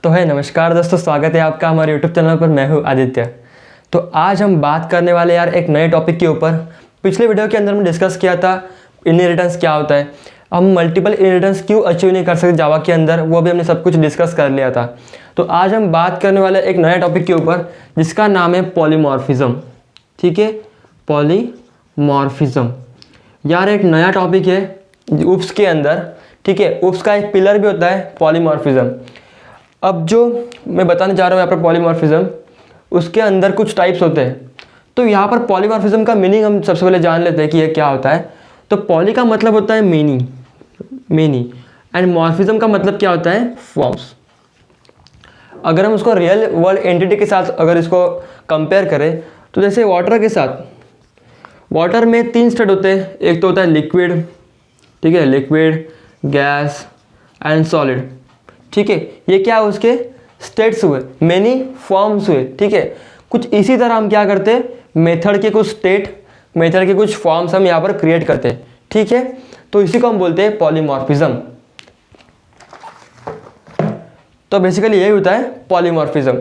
तो है नमस्कार दोस्तों, स्वागत है आपका हमारे यूट्यूब चैनल पर। मैं हूँ आदित्य। तो आज हम बात करने वाले यार एक नए टॉपिक के ऊपर। पिछले वीडियो के अंदर हमने डिस्कस किया था इनहेरिटेंस क्या होता है, हम मल्टीपल इनहेरिटेंस क्यों अचीव नहीं कर सकते जावा के अंदर, वो भी हमने सब कुछ डिस्कस कर लिया था। तो आज हम बात करने वाले एक नए टॉपिक के ऊपर जिसका नाम है पॉलीमॉर्फिज्म। ठीक है, पॉलीमॉर्फिज्म यार एक नया टॉपिक है UPS के अंदर। ठीक है, UPS का एक पिलर भी होता है पॉलीमॉर्फिज्म। अब जो मैं बताने जा रहा हूँ यहाँ पर पॉलीमॉर्फिज्म, उसके अंदर कुछ टाइप्स होते हैं। तो यहाँ पर पॉलीमॉर्फिज्म का मीनिंग हम सबसे पहले जान लेते हैं कि ये क्या होता है। तो पॉली का मतलब होता है मेनी एंड मॉर्फिज्म का मतलब क्या होता है, फॉर्म्स। अगर हम उसको रियल वर्ल्ड एंटिटी के साथ अगर इसको कंपेयर करें तो जैसे वाटर के साथ, वाटर में 3 स्टेट होते हैं। एक तो होता है लिक्विड, ठीक है, लिक्विड, गैस एंड सॉलिड। ठीक है, ये क्या उसके स्टेट्स हुए, मेनी फॉर्म्स हुए। ठीक है, कुछ इसी तरह हम क्या करते हैं, मेथड के कुछ स्टेट, मेथड के कुछ फॉर्म्स हम यहाँ पर क्रिएट करते हैं। ठीक है, तो इसी को हम बोलते हैं पॉलीमॉर्फिज्म। तो बेसिकली यही होता है पॉलीमॉर्फिज्म।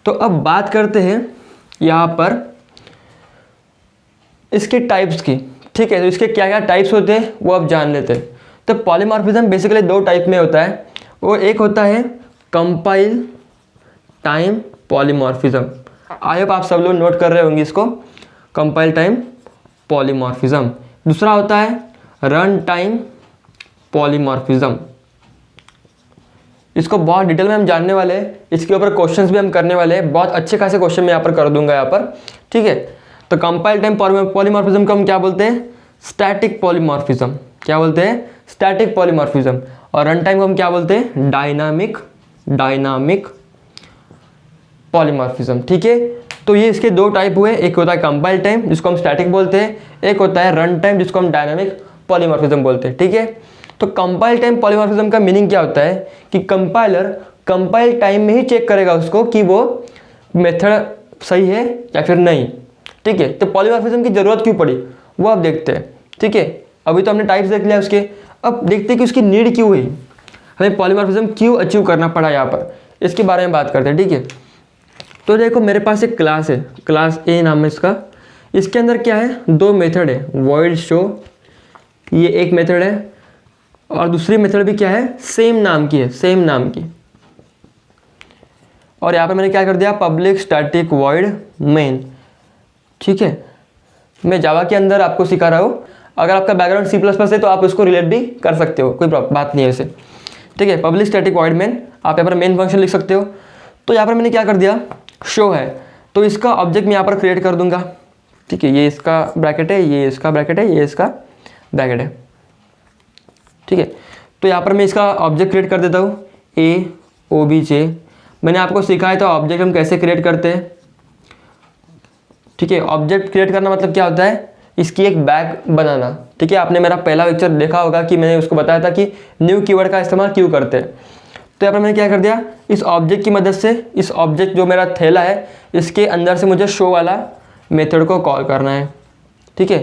तो अब बात करते हैं यहाँ पर इसके टाइप्स की। ठीक है, तो इसके क्या क्या टाइप्स होते हैं वो अब जान लेते हैं। तो पॉलीमॉर्फिज्म बेसिकली 2 टाइप में होता है। वो एक होता है compile time polymorphism. I hope आप सब लोग नोट कर रहे होंगे इसको, कंपाइल टाइम पॉलीमॉर्फिज्म। दूसरा होता है रन टाइम पॉलीमॉर्फिज्म। इसको बहुत डिटेल में हम जानने वाले हैं, इसके ऊपर क्वेश्चंस भी हम करने वाले हैं। बहुत अच्छे खासे क्वेश्चन मैं यहाँ पर कर दूंगा यहाँ पर। ठीक है, तो कंपाइल टाइम पॉलीमॉर्फिज्म को हम क्या बोलते हैं, स्टैटिक पॉलीमॉर्फिज्म। क्या बोलते हैं, स्टैटिक पॉलीमॉर्फिज्म। और रन टाइम को हम क्या बोलते हैं, डायनामिक पॉलीमॉर्फिज्म। ठीक है, तो ये इसके 2 टाइप हुए। एक होता है कंपाइल टाइम जिसको हम स्टैटिक बोलते हैं, एक होता है रन टाइम जिसको हम डायनामिक पॉलीमॉर्फिज्म बोलते हैं। ठीक है, तो कंपाइल टाइम पॉलीमॉर्फिज्म का मीनिंग क्या होता है कि कंपाइलर कंपाइल टाइम में ही चेक करेगा उसको कि वो मेथड सही है या फिर नहीं। ठीक है, तो पॉलीमॉर्फिज्म की जरूरत क्यों पड़ी वो अब देखते हैं। ठीक है, अभी तो हमने टाइप्स देख लिया उसके, अब देखते हैं कि उसकी नीड क्यों हुई, हमें पॉलीमॉर्फिज्म क्यों अचीव करना पड़ा यहाँ पर, इसके बारे में बात करते हैं। ठीक है, तो देखो मेरे पास एक क्लास है, क्लास ए नाम है इसका। इसके अंदर क्या है, 2 मेथड है, वॉइड शो, ये एक मेथड है, और दूसरी मेथड भी क्या है, सेम नाम की है, सेम नाम की। और यहाँ पे मैंने क्या कर दिया, पब्लिक स्टैटिक वॉइड मेन। ठीक है, मैं जावा के अंदर आपको सिखा रहा हूँ। अगर आपका बैकग्राउंड C++ है तो आप उसको रिलेट भी कर सकते हो, कोई बात नहीं है ऐसे। ठीक है, पब्लिक स्टैटिक वॉइड मेन, आप यहाँ पर मेन फंक्शन लिख सकते हो। तो यहाँ पर मैंने क्या कर दिया, शो है, तो इसका ऑब्जेक्ट मैं यहाँ पर क्रिएट कर दूंगा। ठीक है, ये इसका ब्रैकेट है, ये इसका ब्रैकेट है, ये इसका ब्रैकेट है। ठीक है, तो यहाँ पर मैं इसका ऑब्जेक्ट क्रिएट कर देता हूँ, AOBJ। मैंने आपको सिखाया था ऑब्जेक्ट हम कैसे क्रिएट करते हैं। ठीक है, ऑब्जेक्ट क्रिएट करना मतलब क्या होता है, इसकी एक बैग बनाना। ठीक है, आपने मेरा पहला लेक्चर देखा होगा कि मैंने उसको बताया था कि न्यू कीवर्ड का इस्तेमाल क्यों करते हैं। तो यहाँ पर मैंने क्या कर दिया, इस ऑब्जेक्ट की मदद से, इस ऑब्जेक्ट जो मेरा थैला है इसके अंदर से मुझे शो वाला मेथड को कॉल करना है। ठीक है,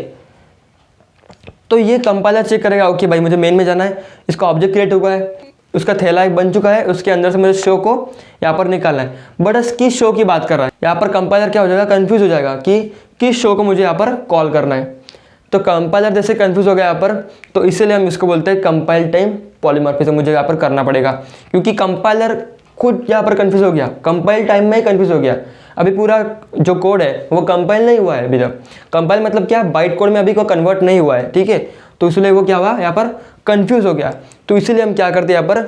तो ये कंपाइलर चेक करेगा, ओके भाई मुझे मेन में जाना है, इसका ऑब्जेक्ट क्रिएट हुआ है, उसका थैला एक बन चुका है, उसके अंदर से मुझे शो को यहाँ पर निकालना है। बट किस शो की बात कर रहा है, यहाँ पर कंपाइलर क्या हो जाएगा, कंफ्यूज हो जाएगा कि किस शो को मुझे यहाँ पर कॉल करना है। तो कंपाइलर जैसे कंफ्यूज हो गया यहाँ पर, तो इसीलिए हम इसको बोलते हैं कंपाइल टाइम पॉलीमॉर्फिज्म मुझे यहाँ पर करना पड़ेगा, क्योंकि कंपाइलर खुद यहाँ पर कंफ्यूज हो गया, कंपाइल टाइम में ही कंफ्यूज हो गया। अभी पूरा जो कोड है वो कंपाइल नहीं हुआ है अभी तक। कंपाइल मतलब क्या, बाइट कोड में अभी को कन्वर्ट नहीं हुआ है। ठीक है, तो इसलिए वो क्या हुआ, यहाँ पर कंफ्यूज हो गया। तो इसीलिए हम क्या करते हैं, यहाँ पर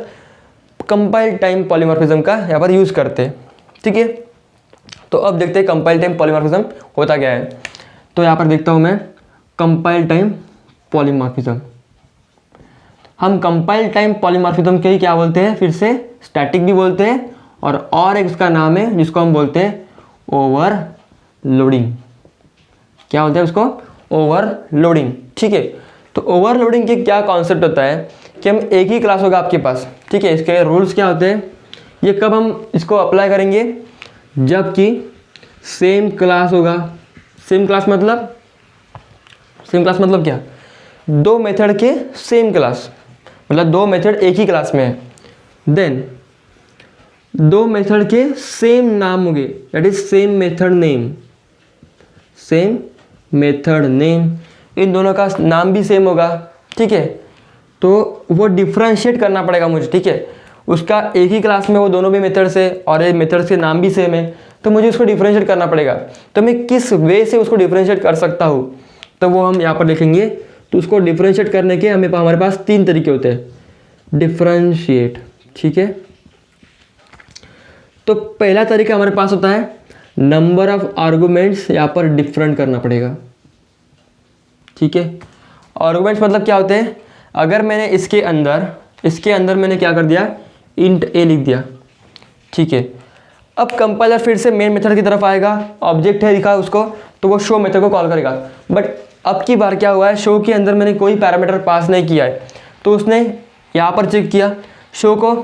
कंपाइल टाइम पॉलीमॉर्फिज्म का यहाँ पर यूज़ करते हैं। ठीक है, तो अब देखते हैं कंपाइल टाइम पॉलीमॉर्फिज्म होता क्या है। तो यहाँ पर देखता हूँ मैं कंपाइल टाइम पॉलीमॉर्फिज्म। हम कंपाइल टाइम पॉलीमॉर्फिज्म के ही क्या बोलते हैं, फिर से स्टैटिक भी बोलते हैं, और एक इसका नाम है जिसको हम बोलते हैं ओवरलोडिंग। क्या बोलते हैं उसको, ओवरलोडिंग। ठीक है, तो ओवरलोडिंग के क्या कॉन्सेप्ट होता है कि हम एक ही क्लास होगा आपके पास। ठीक है, इसके रूल्स क्या होते हैं, ये कब हम इसको अप्लाई करेंगे, जबकि सेम क्लास होगा। सेम क्लास मतलब क्या, 2 मेथड के सेम क्लास, मतलब 2 मेथड एक ही क्लास में है। देन दो मेथड के सेम नाम होंगे, that is same method name, same method name, इन दोनों का नाम भी सेम होगा, ठीक है। तो वो डिफ्रेंशिएट करना पड़ेगा मुझे, ठीक है। उसका एक ही क्लास में वो दोनों भी मेथड्स है और ये मेथड्स के नाम भी सेम है, तो मुझे उसको डिफ्रेंशिएट करना पड़ेगा। तो मैं किस वे से उसको डिफ्रेंशिएट कर सकता हूँ, तो वो हम यहाँ पर लिखेंगे। तो उसको डिफ्रेंशिएट करने के हमारे पास तीन तरीके होते हैं, डिफ्रेंशिएट, ठीक है। तो पहला तरीका हमारे पास होता है नंबर ऑफ आर्गुमेंट्स यहाँ पर डिफरेंट करना पड़ेगा, ठीक है। आर्गुमेंट्स मतलब क्या होते हैं, अगर मैंने इसके अंदर मैंने क्या कर दिया, इंट ए लिख दिया, ठीक है। अब कंपाइलर फिर से मेन मेथड की तरफ आएगा, ऑब्जेक्ट है लिखा उसको, तो वो शो मेथड को कॉल करेगा। बट अब की बार क्या हुआ है, शो के अंदर मैंने कोई पैरामीटर पास नहीं किया है, तो उसने यहाँ पर चेक किया शो को,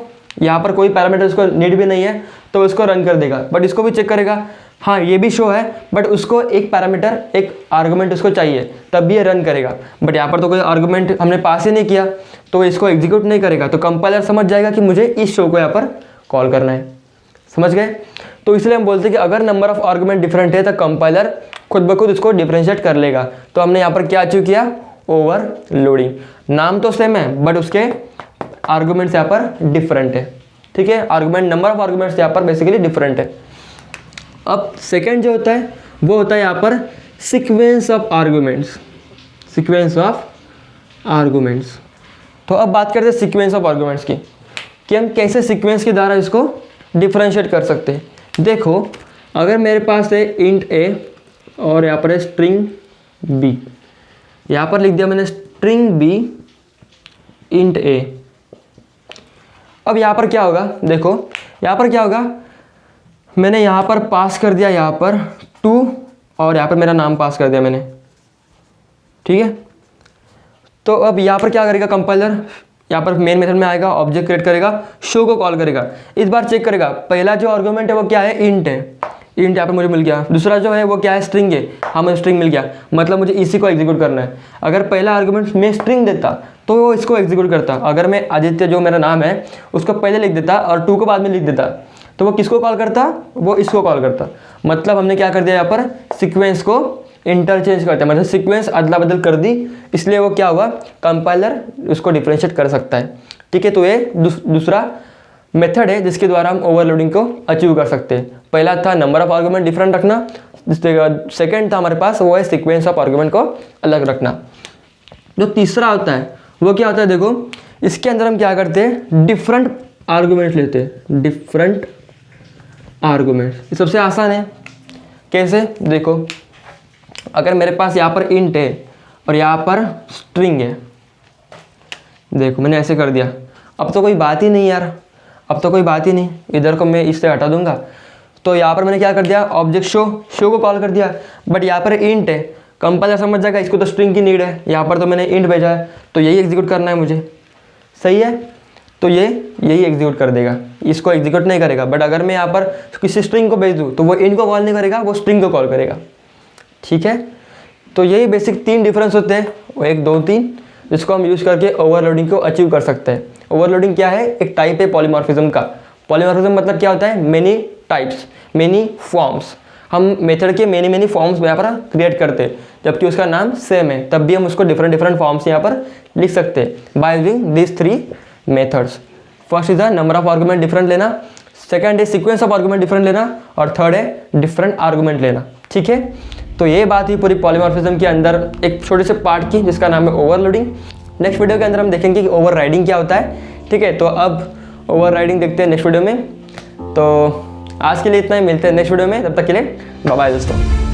यहाँ पर कोई पैरामीटर उसको नीड भी नहीं है, तो उसको रन कर देगा। बट इसको भी चेक करेगा, हाँ ये भी शो है बट उसको एक पैरामीटर, एक आर्गुमेंट उसको चाहिए, तब भी ये रन करेगा। बट यहाँ पर तो कोई आर्गुमेंट हमने पास ही नहीं किया, तो इसको एग्जीक्यूट नहीं करेगा। तो कंपाइलर समझ जाएगा कि मुझे इस शो को यहाँ पर कॉल करना है, समझ गए। तो इसलिए हम बोलते हैं कि अगर नंबर ऑफ आर्गुमेंट डिफरेंट है तो कंपाइलर खुद ब खुद इसको डिफरेंशिएट कर लेगा। तो हमने यहाँ पर क्या अचीव किया, ओवरलोडिंग। नाम तो सेम है बट उसके आर्गुमेंट्स यहाँ पर डिफरेंट है, ठीक है। आर्गुमेंट, नंबर ऑफ आर्गुमेंट्स यहाँ पर बेसिकली डिफरेंट है। अब सेकेंड जो होता है वो होता है यहाँ पर sequence of arguments, sequence of arguments. तो अब बात करते हैं सीक्वेंस ऑफ आर्गुमेंट्स की, कि हम कैसे सीक्वेंस के द्वारा इसको डिफरेंशिएट कर सकते हैं। देखो अगर मेरे पास है इंट ए और यहाँ पर है स्ट्रिंग बी, यहाँ पर लिख दिया मैंने स्ट्रिंग बी इंट ए। अब यहाँ पर क्या होगा, देखो यहाँ पर क्या होगा, मैंने यहाँ पर पास कर दिया यहाँ पर 2 और यहाँ पर मेरा नाम पास कर दिया मैंने, ठीक है। तो अब यहाँ पर क्या करेगा कंपाइलर, यहाँ पर मेन मेथड में आएगा, ऑब्जेक्ट क्रिएट करेगा, शो को कॉल करेगा। इस बार चेक करेगा पहला जो आर्गुमेंट है वो क्या है, इंट है, इंट यहाँ पर मुझे मिल गया। दूसरा जो है वो क्या है, स्ट्रिंग है, हाँ मुझे स्ट्रिंग मिल गया, मतलब मुझे इसी को एग्जीक्यूट करना है। अगर पहला आर्गुमेंट में स्ट्रिंग देता तो वो इसको एग्जीक्यूट करता। अगर मैं आदित्य जो मेरा नाम है उसको पहले लिख देता और 2 को बाद में लिख देता, तो वो किसको कॉल करता, वो इसको कॉल करता। मतलब हमने क्या कर दिया, यहाँ पर सीक्वेंस को इंटरचेंज करते हैं, मतलब सीक्वेंस अदला बदल कर दी, इसलिए वो क्या हुआ, कंपाइलर उसको डिफरेंशिएट कर सकता है, ठीक है। तो ये दूसरा मेथड है जिसके द्वारा हम ओवरलोडिंग को अचीव कर सकते हैं। पहला था नंबर ऑफ आर्गुमेंट डिफरेंट रखना, सेकेंड था हमारे पास वो है सीक्वेंस ऑफ आर्गुमेंट को अलग रखना। जो तीसरा होता है वो क्या होता है, देखो इसके अंदर हम क्या करते हैं, डिफरेंट आर्गुमेंट लेते हैं, डिफरेंट आर्गुमेंट। ये सबसे आसान है, कैसे, देखो अगर मेरे पास यहाँ पर इंट है और यहाँ पर स्ट्रिंग है, देखो मैंने ऐसे कर दिया, अब तो कोई बात ही नहीं यार, अब तो कोई बात ही नहीं, इधर को मैं इससे हटा दूंगा। तो यहाँ पर मैंने क्या कर दिया, ऑब्जेक्ट शो को कॉल कर दिया, बट यहाँ पर इंट है, कंपाइलर समझ जाएगा इसको तो स्ट्रिंग की नीड है, यहाँ पर तो मैंने इंट भेजा है तो यही एग्जीक्यूट करना है मुझे, सही है। तो यही एग्जीक्यूट कर देगा, इसको एग्जीक्यूट नहीं करेगा। बट अगर मैं यहाँ पर किसी स्ट्रिंग को भेज दूँ तो वो इंट को कॉल नहीं करेगा, वो स्ट्रिंग को कॉल करेगा, ठीक है। तो यही बेसिक 3 डिफरेंस होते हैं, 1 2 3, जिसको हम यूज़ करके ओवरलोडिंग को अचीव कर सकते हैं। ओवरलोडिंग क्या है, एक टाइप है पॉलीमॉर्फिज्म का। पॉलीमॉर्फिज्म मतलब क्या होता है, मेनी टाइप्स, मेनी फॉर्म्स। हम मेथड के मेनी फॉर्म्स यहाँ पर क्रिएट करते हैं, जबकि उसका नाम सेम है, तब भी हम उसको डिफरेंट फॉर्म्स यहाँ पर लिख सकते हैं by using this 3 methods. First is the number of argument different लेना, सेकंड है सीक्वेंस ऑफ आर्गुमेंट डिफरेंट लेना, और थर्ड है डिफरेंट आर्गुमेंट लेना, ठीक है। तो ये बात ही पूरी पॉलीमॉर्फिज्म के अंदर एक छोटे से पार्ट की, जिसका नाम है ओवरलोडिंग। नेक्स्ट वीडियो के अंदर हम देखेंगे कि ओवरराइडिंग क्या होता है, ठीक है। तो अब ओवरराइडिंग देखते हैं नेक्स्ट वीडियो में। तो आज के लिए इतना ही, मिलते हैं नेक्स्ट वीडियो में, तब तक के लिए बाय बाय दोस्तों।